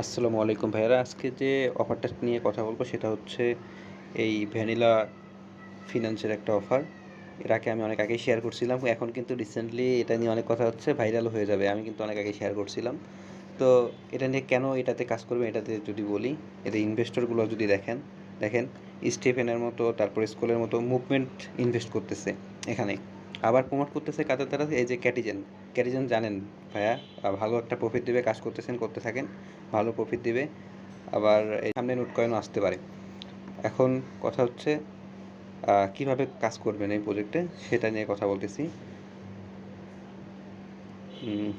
আসসালামু আলাইকুম ভাইয়ারা। আজকে যে অফারটা নিয়ে কথা বলবো সেটা হচ্ছে এই ভ্যানিলা ফিন্যান্সের একটা অফার। এর আগে আমি অনেক আগেই শেয়ার করছিলাম। এখন কিন্তু রিসেন্টলি এটা নিয়ে অনেক কথা হচ্ছে, ভাইরালও হয়ে যাবে। আমি কিন্তু অনেক আগেই শেয়ার করছিলাম। তো এটা নিয়ে কেন এটাতে কাজ করবে এটাতে যদি বলি, এতে ইনভেস্টরগুলো যদি দেখেন স্টিফেনের মতো, তারপর স্কুলের মতো মুভমেন্ট ইনভেস্ট করতেছে এখানে। আবার প্রমোট করতেছে কাদের দ্বারা? এই যে ক্যাটিজেন জানেন ভাইয়া, ভালো একটা প্রফিট দিবে, কাজ করতেছেন, করতে থাকেন, ভালো প্রফিট দিবে। আবার এই সামনে নোট কয়েনও আসতে পারে। এখন কথা হচ্ছে কিভাবে কাজ করবেন এই প্রজেক্টে সেটা নিয়ে কথা বলতেছি। উম,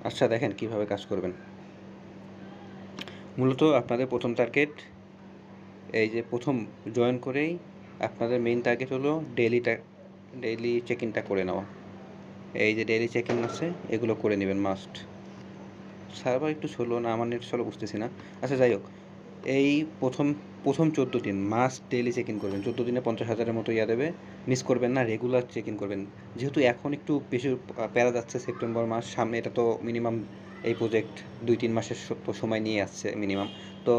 আচ্ছা, দেখেন কিভাবে কাজ করবেন। মূলত আপনাদের প্রথম টার্গেট, এই যে প্রথম জয়েন করেই আপনাদের মেইন টার্গেট হলো ডেইলি চেক ইনটা করে নেওয়া। এই যে ডেইলি চেক ইন আছে, এগুলো করে নেবেন মাস্ট। সার্ভার একটু স্লো না, আমার নেট স্লো বুঝতেছি না। আচ্ছা, যাই হোক, এই প্রথম প্রথম 14 দিন মাস্ট ডেইলি চেক ইন করবেন। 14 দিনে 50,000-এর মতো ইয়া দেবে। মিস করবেন না, রেগুলার চেক ইন করবেন। যেহেতু এখন একটু বেশি প্যারা যাচ্ছে, সেপ্টেম্বর মাস সামনে, এটা তো মিনিমাম এই প্রজেক্ট 2-3 মাসের সময় নিয়ে আসছে মিনিমাম। তো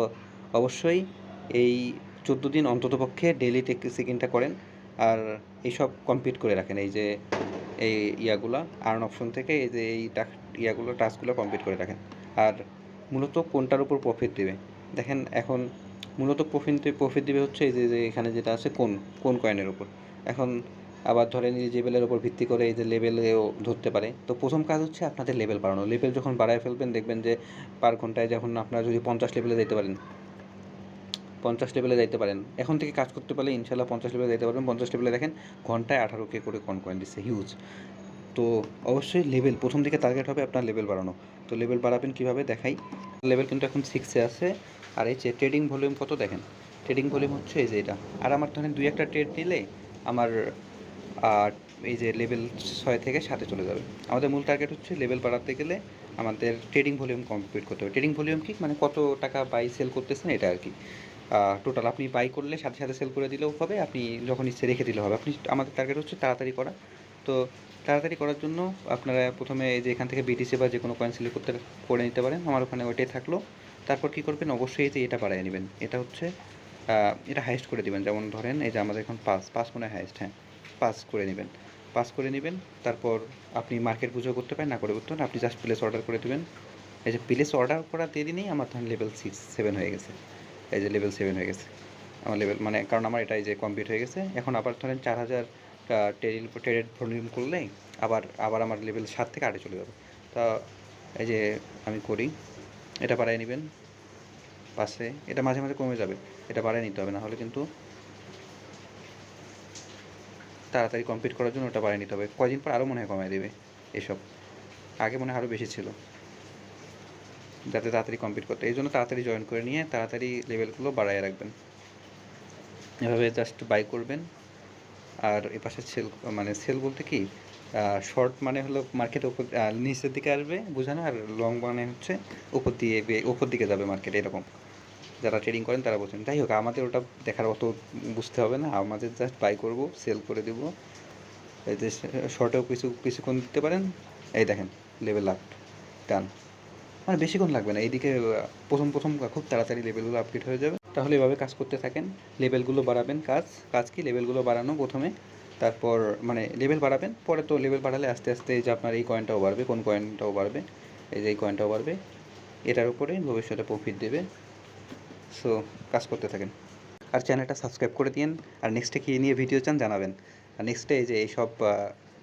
অবশ্যই এই 14 দিন অন্ততপক্ষে ডেইলি চেক ইনটা করেন। আর এইসব কমপ্লিট করে রাখেন। এই যে এই ইয়াগুলা আর্ন অপশন থেকে এই যে এই টাস্কগুলো কমপ্লিট করে রাখেন। আর মূলত কোনটার উপর প্রফিট দেবে দেখেন। এখন মূলত প্রফিট দিবে হচ্ছে এই যে এখানে যেটা আছে, কোন কয়েনের উপর। এখন আবার ধরেন এই লেভেলের উপর ভিত্তি করে এই যে লেভেলেও ধরতে পারে। তো প্রথম কাজ হচ্ছে আপনাদের লেভেল বাড়ানো। লেভেল যখন বাড়ায় ফেলবেন, দেখবেন যে পার ঘন্টায় যখন আপনারা যদি 50 লেভেলে যেতে পারেন, 50 লেভেলে যাইতে পারেন, এখন থেকে কাজ করতে পারলে ইনশাল্লাহ 50 লেভেলে যেতে পারবেন। 50 লেভেলে দেখেন ঘন্টায় 18K করে কয়েন দিচ্ছে, হিউজ। তো অবশ্যই লেভেল প্রথম দিকে টার্গেট হবে আপনার লেভেল বাড়ানো। তো লেভেল বাড়াবেন কীভাবে দেখাই। লেভেল কিন্তু এখন 6-এ আছে। আর এই যে ট্রেডিং ভলিউম কত দেখেন, ট্রেডিং ভলিউম হচ্ছে এই যে এটা। আর আমার ধরেন 2-1টা ট্রেড নিলে আমার আর এই যে লেভেল 6 থেকে 7-এ চলে যাবে। আমাদের মূল টার্গেট হচ্ছে লেভেল বাড়াতে গেলে আমাদের ট্রেডিং ভলিউম কমপ্লিট করতে হবে। ট্রেডিং ভলিউম কি মানে কত টাকা বাই সেল করতেছেন এটা আর কি। টোটাল আপনি বাই করলে সাথে সাথে সেল করে দিলেও হবে, আপনি যখন ইচ্ছে রেখে দিলেও হবে। আমাদের টার্গেট হচ্ছে তাড়াতাড়ি করা। তো তাড়াতাড়ি করার জন্য আপনারা প্রথমে এই যে এখান থেকে বিটিসি বা যে কোনো কয়েন সিলেক্ট করে নিতে পারেন। আমার ওখানে ওইটাই থাকলো। তারপর কী করবেন, অবশ্যই এই যে এটা বাড়ায় নেবেন। এটা হচ্ছে এটা হাইস্ট করে দেবেন। যেমন ধরেন এই যে আমাদের এখন পাঁচ মনে হয় হাইস্ট, হ্যাঁ, পাস করে নেবেন। তারপর আপনি মার্কেট বুঝেও করতে পারেন, না করে করতে পারেন। আপনি জাস্ট প্লেস অর্ডার করে দেবেন। এই যে প্লেস অর্ডার করা দেরিনেই আমার ধরেন লেভেল 7 হয়ে গেছে। এই যে লেভেল 7 হয়ে গেছে আমার লেভেল, মানে কারণ আমার এটা এই যে কমপ্লিট হয়ে গেছে। এখন আবার ধরেন 4,000 ট্রেডেড ভলিউম করলেই আবার আমার লেভেল 7 থেকে 8-এ চলে যাবে। তা এই যে আমি করি, এটা বাড়ায় নেবেন পাশে। এটা মাঝে মাঝে কমে যাবে, এটা বাড়ায় নিতে হবে, না হলে কিন্তু তাড়াতাড়ি কমপ্লিট করার জন্য ওটা বাড়িয়ে নিতে হবে। কয়দিন পর আরও মনে হয় কমায় দেবে এসব। আগে মনে হয় আরও বেশি ছিল, যাতে তাড়াতাড়ি কমপ্লিট করতে। এই জন্য তাড়াতাড়ি জয়েন করে নিয়ে তাড়াতাড়ি লেভেলগুলো বাড়ায় রাখবেন। এভাবে জাস্ট বাই করবেন। আর এ পাশে মানে সেল বলতে কি, শর্ট মানে হলো মার্কেট উপর নিচের দিকে আসবে বোঝানো, আর লং মানে হচ্ছে উপর দিকে যাবে মার্কেট, এরকম। যারা ট্রেডিং করেন তারা বোঝেন। যাই হোক, আমাদের ওটা দেখার অত বুঝতে হবে না। আমাদের জাস্ট বাই করব, সেল করে দেব। এই যে শর্টেও কিছুক্ষণ দিতে পারেন। এই দেখেন লেভেল আপ, ডান। মানে বেশিক্ষণ লাগবে না। এইদিকে প্রথম খুব তাড়াতাড়ি লেভেলগুলো আপডেট হয়ে যাবে। তাহলে এভাবে কাজ করতে থাকেন, লেভেলগুলো বাড়াবেন। কাজ কি, লেভেলগুলো বাড়ানো প্রথমে। তারপর মানে লেভেল বাড়াবেন, পরে তো লেভেল বাড়ালে আস্তে আস্তে এই যে আপনার এই কয়েনটাও বাড়বে, কোন কয়েনটাও বাড়বে, এই যে এই কয়েনটাও বাড়বে। এটার উপরে ভবিষ্যতে প্রফিট দেবে। সো কাজ করতে থাকেন। আর চ্যানেলটা সাবস্ক্রাইব করে দিন। আর নেক্সটে কী নিয়ে ভিডিও চান জানাবেন। আর নেক্সটে এই যে এইসব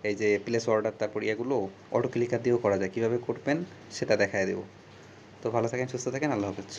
এই যে প্লেস অর্ডার, তারপর এগুলো অটো ক্লিকার দিয়েও করা যায়, কীভাবে করবেন সেটা দেখায় দেবো। তো ভালো থাকেন, সুস্থ থাকেন, আল্লাহ হাফেজ।